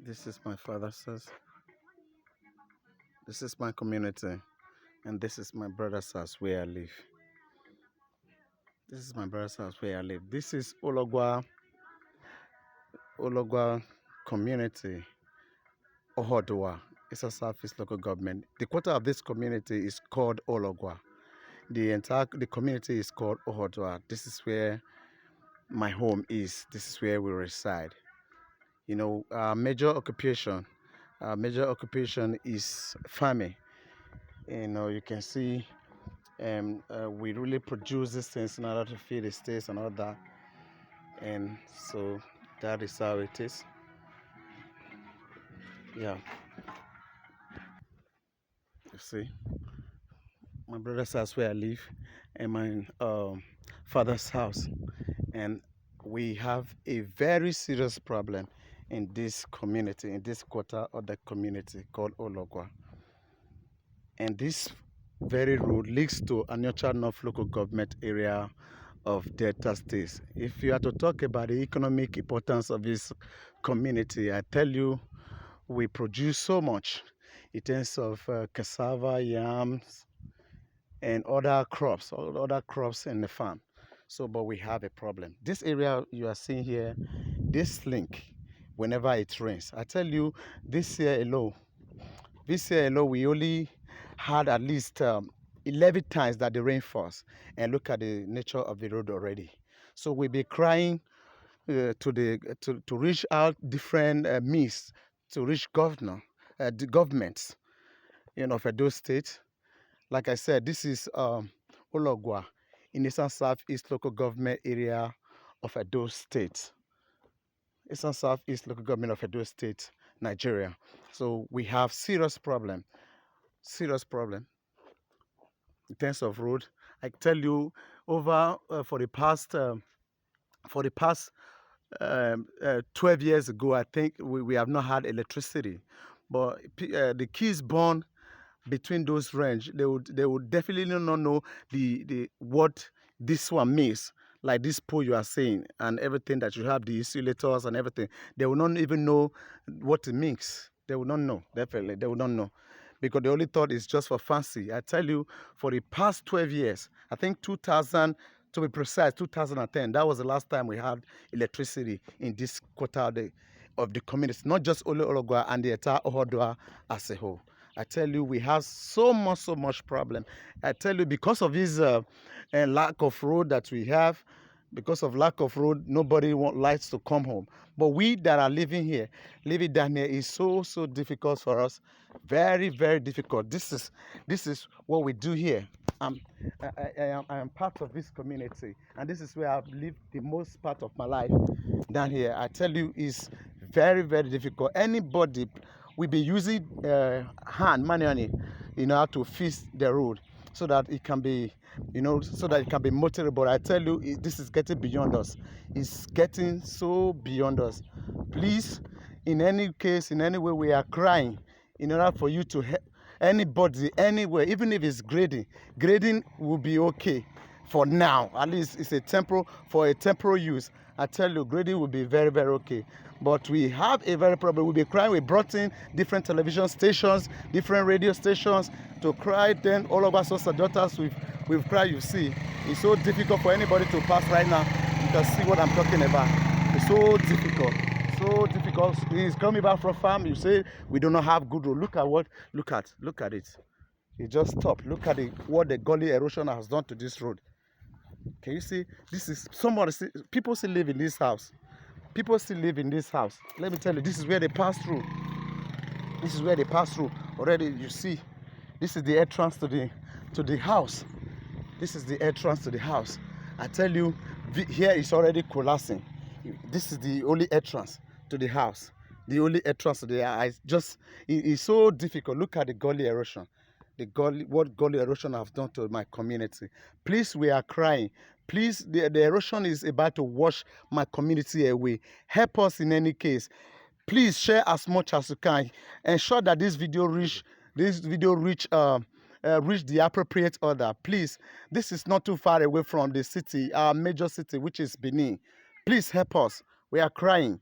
This is my father's house. This is my community. And this is my brother's house where I live. This is my brother's house where I live. This is Ologua community, Ohodua. It's a Southeast local government. The quarter of this community is called Ologua. The community is called Ohodua. This is where my home is. This is where we reside. You know, major occupation is farming. You know, you can see we really produce these things in order to feed the states and all that. And so that is how it is. Yeah, you see, my brother's house where I live, and my father's house, and we have a very serious problem in this community, in this quarter of the community called Ologua. And this very road leads to Anyocha North local government area of Delta States. If you are to talk about the economic importance of this community, I tell you, we produce so much in terms of cassava, yams, and other crops in the farm. So, but we have a problem. This area you are seeing here, this link, whenever it rains, I tell you, this year alone, we only had at least 11 times that the rain falls. And look at the nature of the road already. So we'll be crying to reach out different means to reach the governments, you know, for those states. Like I said, this is Ologua in Eastern Southeast local government area of Edo State. Eastern Southeast local government of Edo State, Nigeria. So we have serious problem in terms of road. I tell you, over for the past 12 years ago, I think we have not had electricity. But the kids born between those range, they would definitely not know the what this one means. Like this pole you are saying and everything that you have, the insulators and everything, they will not even know what it means. They will not know, definitely. They will not know. Because the only thought is just for fancy. I tell you, for the past 12 years, I think 2000, to be precise, 2010, that was the last time we had electricity in this quarter of the community, not just only Ologua and the entire Ohodua as a whole. I tell you, we have so much problem. I tell you, because of this lack of road that we have, because of lack of road, nobody likes to come home. But we that are living here, living down here is so difficult for us. Very difficult. This is what we do here. I am part of this community, and this is where I've lived the most part of my life down here. I tell you, it's very difficult. Anybody, we be using hand manually, you know, how to fix the road so that it can be, you know, so that it can be motorable. I tell you, this is getting beyond us. It's getting so beyond us. Please, in any case, in any way, we are crying in order for you to help anybody, anywhere, even if it's grading will be okay for now. At least it's a temporal use. I tell you, grading will be very okay. But we have a very problem. We'll be crying. We brought in different television stations, different radio stations to cry. Then all of us sons and daughters, we've cried. You see, it's so difficult for anybody to pass right now. You can see what I'm talking about. It's so difficult. He's coming back from farm. You say we do not have good road. Look at it. It just stopped. Look at what the gully erosion has done to this road. Can you see? This is people still live in this house. People still live in this house. Let me tell you, this is where they pass through. This is where they pass through. Already, you see, this is the entrance to the house. This is the entrance to the house. I tell you, here is already collapsing. This is the only entrance to the house. The only entrance to the house. It's so difficult. Look at the gully erosion. What gully erosion has done to my community. Please, we are crying. Please, the erosion is about to wash my community away. Help us in any case. Please share as much as you can. Ensure that this video reach the appropriate order. Please, this is not too far away from the city, our major city, which is Benin. Please help us. We are crying.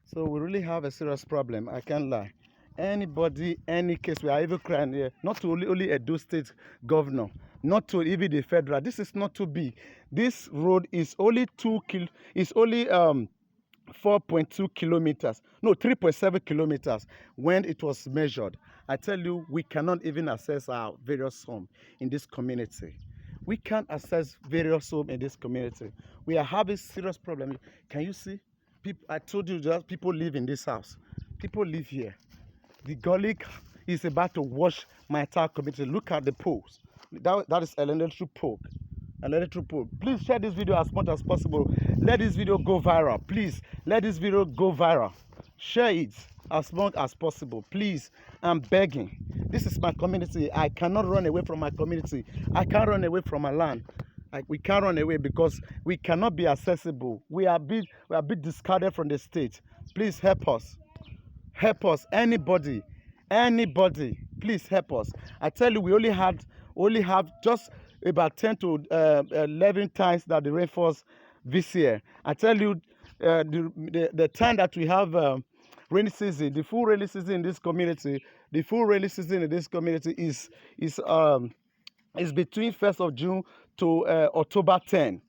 So we really have a serious problem. I can't lie. Anybody, any case, we are even crying here. Not to only Edo State governor, not to even the federal. This is not too big. This road is only 4.2 kilometers, no, 3.7 kilometers when it was measured. I tell you, we cannot even access our various homes in this community. We can't access various homes in this community. We are having serious problems. Can you see? People, I told you just people live in this house. People live here. The Gully is about to wash my entire community. Look at the poles. That is an electric pole. An electric pole. Please share this video as much as possible. Let this video go viral. Please let this video go viral. Share it as much as possible. Please, I'm begging. This is my community. I cannot run away from my community. I can't run away from my land. We can't run away because we cannot be accessible. We are being discarded from the state. Please help us. Help us. Anybody, please help us. I tell you, we only have just about 10 to 11 times that the rainfalls this year. I tell you, the time that we have rainy season, the full rainy season in this community, is between 1st of June to October 10.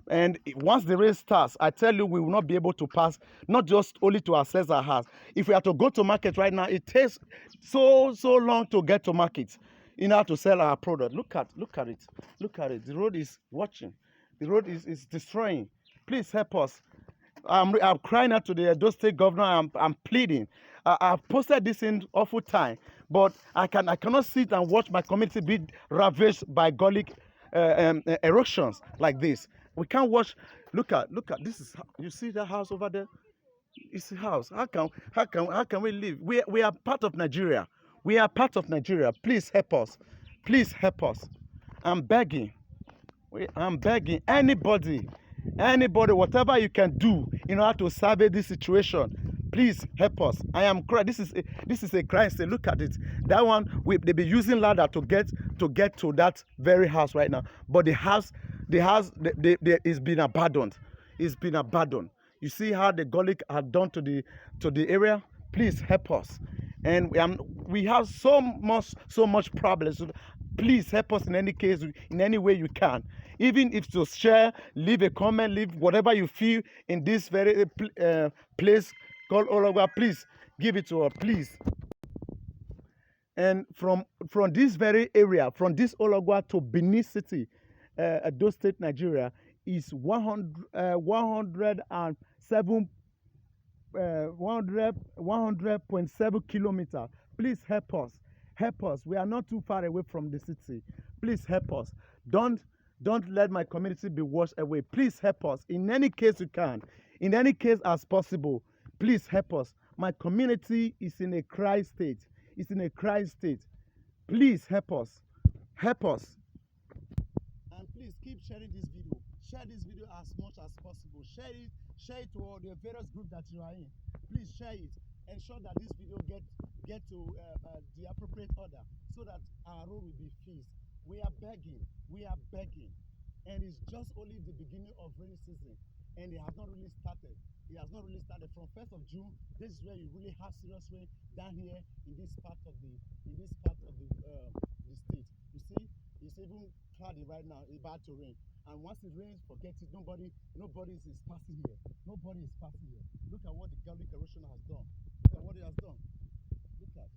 And once the rain starts, I tell you, we will not be able to pass, not just only to access our house. If we are to go to market right now, it takes so long to get to market in order to sell our product. Look at it. Look at it. The road is watching. The road is destroying. Please help us. I'm crying out to the Edo State governor. I'm pleading. I've posted this in awful time, but I cannot sit and watch my community be ravaged by Gully erosions like this. We can't watch. Look at this. Is you see that house over there? It's a house. How can we live? We are part of Nigeria. We are part of Nigeria. Please help us. Please help us. I'm begging. I'm begging anybody, whatever you can do in order to salvage this situation. Please help us. I am crying. This is a crime state. Look at it. That one, they be using ladder to get to that very house right now. But the house is been abandoned. It's been abandoned. You see how the Gully have done to the area. Please help us. And we have so much problems. Please help us in any case, in any way you can. Even if to share, leave a comment, leave whatever you feel in this very place called Ologua. Please give it to us, please. And from this very area, from this Ologua to Benin City, Edo State, Nigeria, is 100.7 kilometers. Please help us. Help us. We are not too far away from the city. Please help us. Don't let my community be washed away. Please help us. In any case you can. In any case as possible. Please help us. My community is in a cry state. It's in a cry state. Please help us. Help us. And please keep sharing this video. Share this video as much as possible. Share it to all the various groups that you are in. Please share it. Ensure that this video get to the appropriate order so that our road will be fixed. We are begging, and it's just only the beginning of rainy season, and it has not really started. It has not really started. From 1st of June, this is where you really have serious rain down here in this part of the state. You see, it's even cloudy right now. It's about to rain, and once it rains, forget it. Nobody is passing here. Nobody is passing here. Look at what the Gully erosion has done. Look at what it has done. Look at.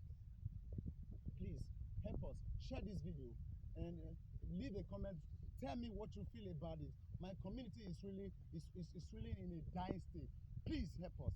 Please help us. Share this video and leave a comment. Tell me what you feel about it. My community is really in a dying state. Please help us.